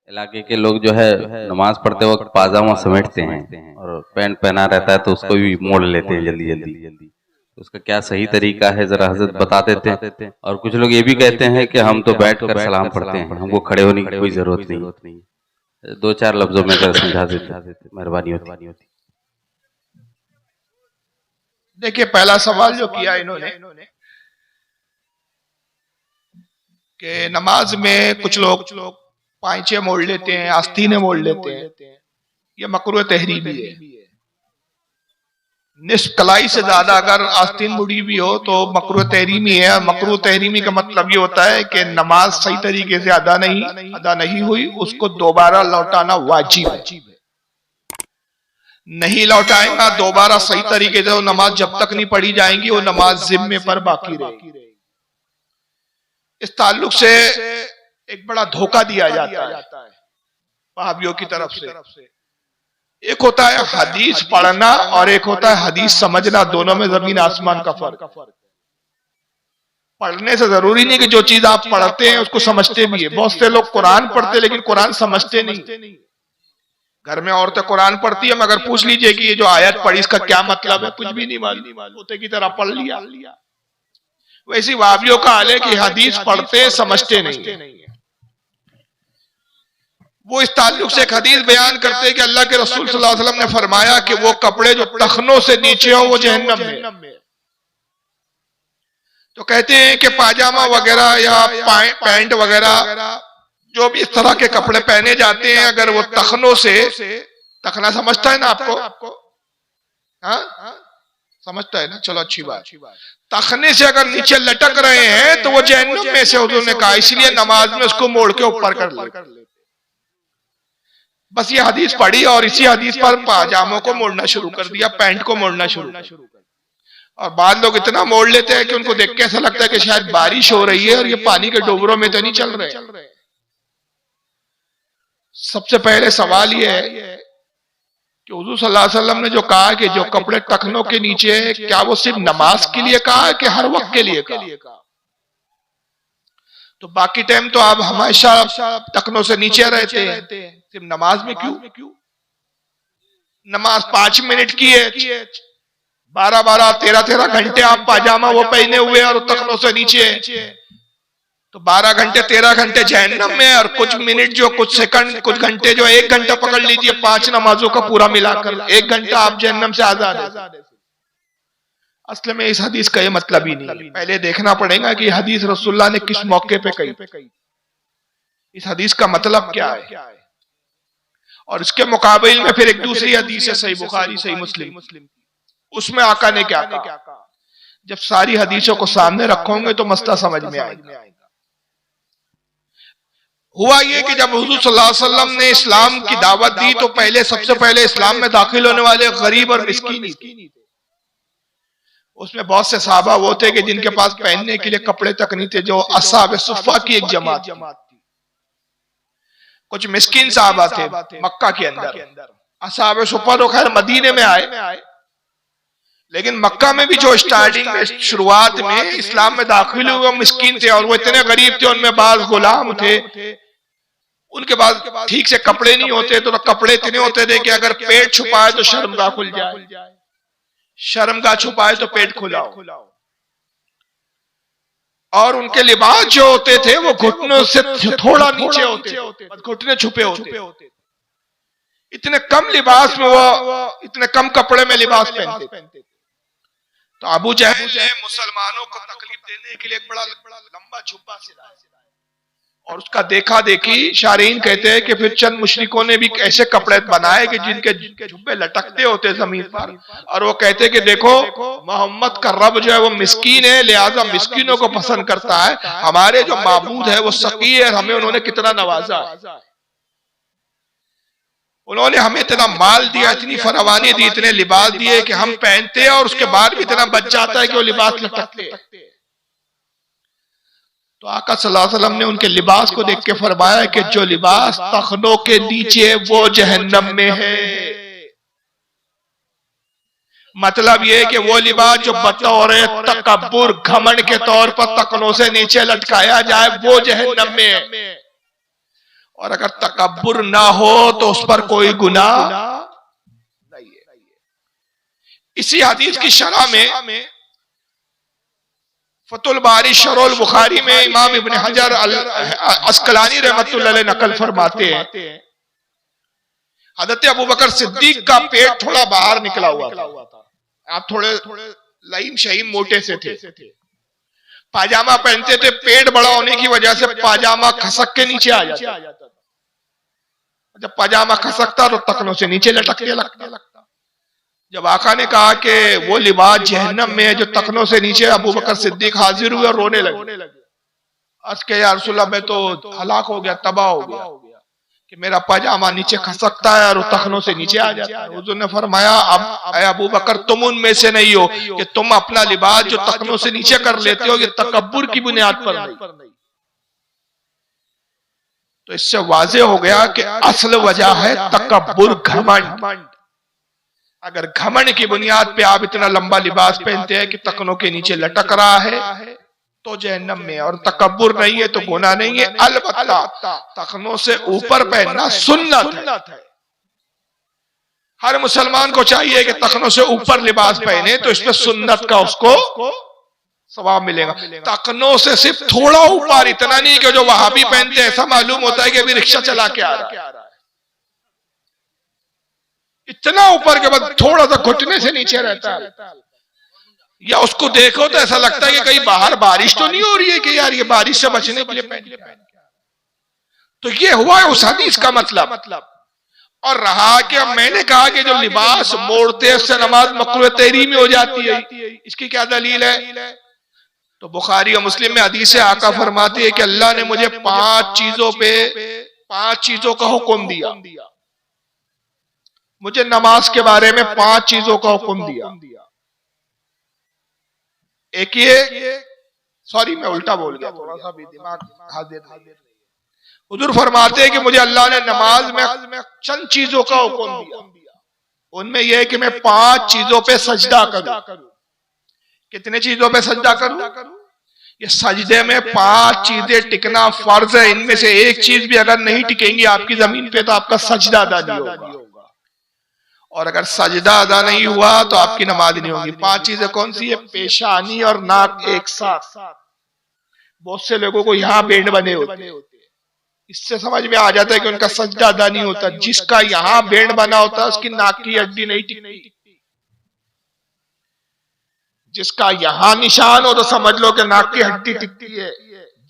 इलाके के लोग जो है नमाज पढ़ते वक्त पाजामा समेटते हैं और पैंट पहना रहता है तो उसको भी मोड़ लेते हैं जल्दी जल्दी। उसका क्या सही तरीका है जरा हजरत बता देते हैं। और कुछ लोग ये भी कहते हैं कि हम तो बैठकर सलाम पढ़ते हैं, हमको खड़े होने की कोई जरूरत नहीं। दो चार लफ्जों में अगर समझा देते मेहरबानी होती। देखिए, पहला सवाल जो किया इन्होंने कि नमाज में कुछ लोग पांचे मोड़ लेते हैं, आस्तीनें मोड़ लेते हैं, ये मकरूह तहरीमी है। निस्फ कलाई से ज्यादा अगर आस्तीन मुड़ी भी हो तो मकरूह तहरीमी है। मकरूह तहरीमी का मतलब ये होता है कि नमाज सही तरीके से अदा नहीं हुई, उसको दोबारा लौटाना वाजिब है। नहीं लौटाएगा दोबारा सही तरीके से, वो नमाज जब तक नहीं पढ़ी जाएंगी वो नमाज जिम्मे पर बाकी रहेगी। इस ताल्लुक से एक बड़ा धोखा दिया जाता है वहाबियों की तरफ से। एक होता है हदीस पढ़ना और एक होता है हदीस समझना, दोनों में जमीन आसमान का फर्क। पढ़ने से जरूरी नहीं कि जो चीज आप पढ़ते हैं उसको समझते भी है। बहुत से लोग कुरान पढ़ते लेकिन कुरान समझते नहीं। घर में औरतें कुरान पढ़ती है मगर पूछ लीजिए कि ये जो आयत पढ़ी इसका क्या मतलब है, कुछ भी नहीं मालूम, होते की तरह पढ़ लिया। वैसी वहाबियों का हाल है कि हदीस पढ़ते समझते नहीं। वो इस ताल्लुक से एक हदीस बयान करते हैं कि अल्लाह के रसूल सल्लल्लाहु अलैहि वसल्लम ने फरमाया कि वो कपड़े जो टखनों से नीचे हो वो जहन्नम में। तो कहते हैं कि पाजामा वगैरह या पैंट वगैरह जो भी इस तरह के कपड़े पहने जाते हैं, अगर वो टखनों से, टखना समझता है ना आपको? हाँ, समझता है ना? चलो अच्छी बात। तखने से अगर नीचे लटक रहे हैं तो वो जहन्नम में से, हुजूर ने कहा, इसलिए नमाज में उसको मोड़ के ऊपर कर ले। बस ये हदीस पढ़ी और इसी हदीस पर पाजामों को मोड़ना शुरू कर दिया, पैंट को मोड़ना शुरू कर दिया। और बाद लोग इतना मोड़ लेते हैं कि उनको देख के ऐसा लगता है कि शायद बारिश हो रही है और ये पानी के डोबरों में तो नहीं चल रहे। सबसे पहले सवाल ये है कि हुजूर सल्लल्लाहु अलैहि वसल्लम ने जो कहा कि जो कपड़े टखनों के नीचे है, क्या वो सिर्फ नमाज के लिए कहा है कि हर वक्त के लिए कहा? तो बाकी टाइम तो आप हमेशा टखनों से नीचे रहते हैं, सिर्फ नमाज में क्यों? नमाज 5 मिनट की है, 12-12, 13-13 घंटे आप पाजामा वो पहने हुए और टखनों से नीचे है, तो 12 घंटे 13 घंटे जहन्नम में। और कुछ मिनट जो, कुछ सेकंड, कुछ घंटे जो, 1 घंटा पकड़ लीजिए 5 नमाजों का पूरा मिलाकर, 1 घंटा आप जहन्नम से आजाद है। असल में इस हदीस का ये मतलब ही नहीं। पहले देखना पड़ेगा कि हदीस रसूलुल्लाह ने किस मौके पे कही, इस हदीस का मतलब क्या है। और इसके मुकाबले में फिर एक दूसरी हदीस है सही बुखारी सही मुस्लिम, उसमें आका ने क्या कहा। जब सारी हदीसों को सामने रखोगे तो मसला समझ में आएगा। हुआ ये कि जब हुजूर सल्लल्लाहु अलैहि वसल्लम ने इस्लाम की दावत दी तो सबसे पहले इस्लाम में दाखिल होने वाले गरीब और मिस्कीन थे। उसमें बहुत से सहाबा वो थे कि जिनके पास पहनने के लिए कपड़े तक नहीं थे, जो असहाब सुफ़ा की एक जमात थी। कुछ मिस्कीन सहाबा थे मक्का के अंदर। असहाब सुफ़ा तो खैर मदीने में आए, लेकिन मक्का में भी जो स्टार्टिंग में, शुरुआत में इस्लाम में दाखिल हुए मिस्कीन थे और वो इतने गरीब थे, उनमें बाज गुलाम थे, उनके पास ठीक से कपड़े नहीं होते, तो कपड़े इतने होते थे कि अगर पेट छुपाए तो शर्मगाह खुल जाए, शर्मगाह छुपाए तो पेट खुलाओ। और उनके लिबास जो होते थे वो घुटनों से थोड़ा नीचे होते, घुटने छुपे होते। इतने कम लिबास में वो, इतने कम कपड़े में लिबास पहनते। तो अबू जहल ने मुसलमानों को तकलीफ देने के लिए एक बड़ा लंबा जुब्बा सिलाया और उसका देखा देखी शारीन कहते हैं कि फिर चंद मुशरिकों ने भी ऐसे कपड़े बनाए कि जिनके जुब्बे लटकते होते जमीन पर, और वो कहते कि देखो मोहम्मद का रब जो है वो मिस्कीन है, लिहाजा मिस्कीनों को पसंद करता है, हमारे जो माबूद है वो सकी है, हमें उन्होंने कितना नवाजा है, उन्होंने हमें इतना माल दिया, इतनी फरावानी दी, इतने लिबास दिए कि हम पहनते हैं और उसके बाद भी इतना बच जाता है कि वो लिबास लटकते। तो आका सल्लल्लाहु अलैहि वसल्लम ने उनके लिबास को देख के फरमाया कि जो लिबास तखनों के नीचे वो जहन्नम में है। मतलब ये कि वो लिबास जो बतौर तकब्बुर, घमंड के तौर पर तखनों से नीचे लटकाया जाए वो जहन्नम में है, और अगर तकब्बुर ना हो तो उस पर कोई गुनाह नहीं है। इसी हदीस की शरह में फतुल बारी शरुल बुखारी में इमाम इब्न हजर अस्कलानी रहमतुल्लाह अलैह नकल फरमाते हैं, हजरत अबू बकर सिद्दीक का पेट थोड़ा बाहर निकला हुआ था। आप थोड़े लईम शहीम मोटे से थे, पाजामा पहनते थे, पेट बड़ा होने की वजह से पाजामा खसक के नीचे आ जाता। जब पाजामा खसकता तो तखनों से नीचे लटकने लगता। जब आका ने कहा कि वो लिबास जहन्नम में है जो तखनों से नीचे, अबू बकर सिद्दीक हाजिर हुए और रोने लगे। अर्ज़ किया या रसूल अल्लाह मैं तो हलाक हो गया, तबाह हो गया कि मेरा पाजामा नीचे खसकता है और तखनों से नीचे आ जाता है। हुज़ूर ने फरमाया अब अबू बकर तुम उनमें से नहीं हो कि तुम अपना लिबास जो तखनों से नीचे कर लेते हो ये तकब्बुर की बुनियाद पर नहीं। तो इससे वाज़ेह हो गया कि असल वजह है तकब्बुर, घमंड। अगर घमंड की बुनियाद पे आप इतना लंबा लिबास पहनते हैं कि तखनों के नीचे लटक रहा है तो जहन्नम में, और तकब्बुर नहीं है तो गुनाह नहीं है। अलबत्ता तखनों से ऊपर पहनना सुन्नत है। हर मुसलमान को चाहिए कि तखनों से ऊपर लिबास पहने तो इसमें सुन्नत का उसको सवाब मिलेगा। तखनों से सिर्फ थोड़ा ऊपर, इतना नहीं कि जो वहाबी पहनते हैं ऐसा मालूम होता है कि अभी रिक्शा चला के आ रहा है, इतना ऊपर के बाद थोड़ा सा घुटने से नीचे रहता है, या उसको देखो तो ऐसा लगता है कि कहीं बाहर बारिश तो नहीं हो रही है कि यार ये बारिश से बचने के लिए पहन। तो ये हुआ है उस हदीस का मतलब। और रहा कि मैंने कहा कि जो लिबास मोड़ते उससे नमाज मकरूह तहरीमी हो जाती है, इसकी क्या दलील है? तो बुखारी और मुस्लिम में हदीस है, आका फरमाते हैं कि अल्लाह ने मुझे 5 चीजों का हुक्म दिया। मुझे नमाज के बारे में 5 चीजों का हुक्म दिया। एक ये, सॉरी मैं उल्टा बोल गया, थोड़ा सा भी दिमाग हाजिर नहीं है। हुजूर फरमाते हैं कि मुझे अल्लाह ने नमाज में चंद चीजों का हुक्म दिया। उनमें यह है कि मैं 5 चीजों पे सजदा करूं। कितने चीजों पे सजदा करूं? ये सजदे में 5 चीजें टिकना फर्ज है। इनमें से एक चीज भी अगर नहीं टिकेंगी आपकी जमीन पे तो आपका सजदा अदा नहीं होगा, और अगर सजदा अदा नहीं हुआ तो आपकी नमाज नहीं होगी। 5 चीजें कौन सी है? पेशानी और नाक एक साथ। बहुत से लोगों को यहाँ बेंड बने होते हैं, इससे समझ में आ जाता है कि उनका सजदा अदा नहीं होता। जिसका यहाँ बेंड बना होता है उसकी नाक की हड्डी नहीं टिकती। जिसका यहाँ निशान हो तो समझ लो कि नाक की हड्डी टिकती है।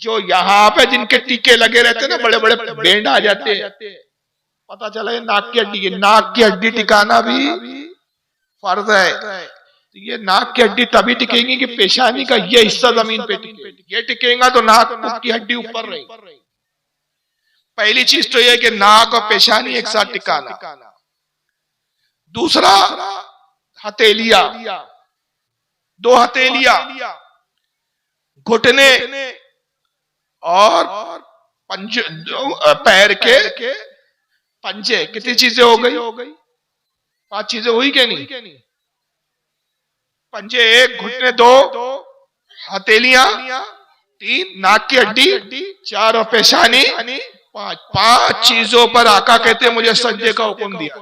जो यहाँ पे जिनके टीके लगे रहते हैं ना, बड़े बड़े बेंड आ जाते हैं, पता चला ये नाक की हड्डी है। नाक की हड्डी टिकाना भी फर्ज है। तो ये नाक की हड्डी तभी टिकेगी कि पेशानी का ये हिस्सा जमीन पे टिके। ये टिकेगा तो नाक की हड्डी ऊपर रही। पहली चीज तो ये कि नाक और पेशानी एक साथ टिकाना। दूसरा हथेलिया, 2 हथेलिया, घुटने और पंजे, पैर के पंजे। कितनी चीजें हो गई? 5 चीजें हुई क्या नहीं? पंजे 1, घुटने 2, हथेलियां 3, नाक की हड्डी 4 और पेशानी 5 चीजों पर आका कहते हैं मुझे सजदे का हुक्म दिया।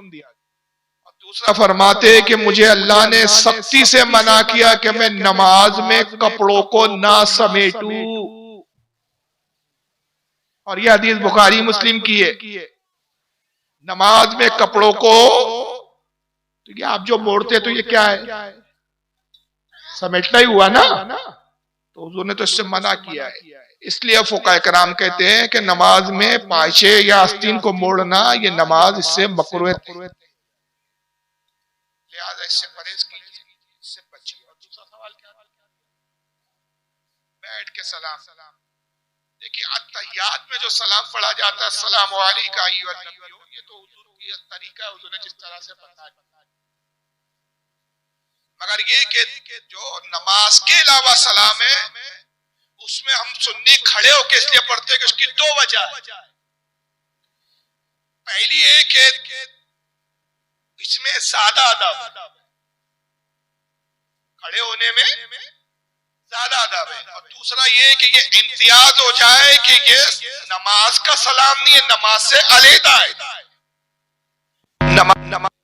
और दूसरा फरमाते हैं कि मुझे अल्लाह ने सख्ती से मना किया कि मैं नमाज में कपड़ों को ना समेटूं। और यह हदीस बुखारी मुस्लिम की है। नमाज में कपड़ों को, तो ये आप जो मोड़ते तो ये क्या है? समेटना ही हुआ ना। तो हुजूर ने तो इससे मना किया है। इसलिए फुकाए कराम कहते हैं कि नमाज में पायचे या आस्तीन को मोड़ना ये नमाज इससे मकरूह है, लिहाजा इससे परहेज कीजिए, इससे बचिए। और दूसरा सवाल क्या? बैठ के सलाम। देखिए अत्तहियात में जो सलाम पढ़ा जाता है, अस्सलामु अलैका अय्युहन नबिय्यु, ये तो हुजूर की तरीका है, हुजूर ने जिस तरह से बताया। मगर ये कि जो नमाज के अलावा सलाम है उसमें हम सुन्नी खड़े होकर इसलिए पढ़ते हैं कि उसकी 2 वजह है। पहली एक है इसमें सादा अदब, खड़े होने में ज्यादा अदब है। और दूसरा ये कि ये इम्तियाज हो जाए कि ये नमाज का सलाम नहीं है, नमाज से अलहदा है। नमाज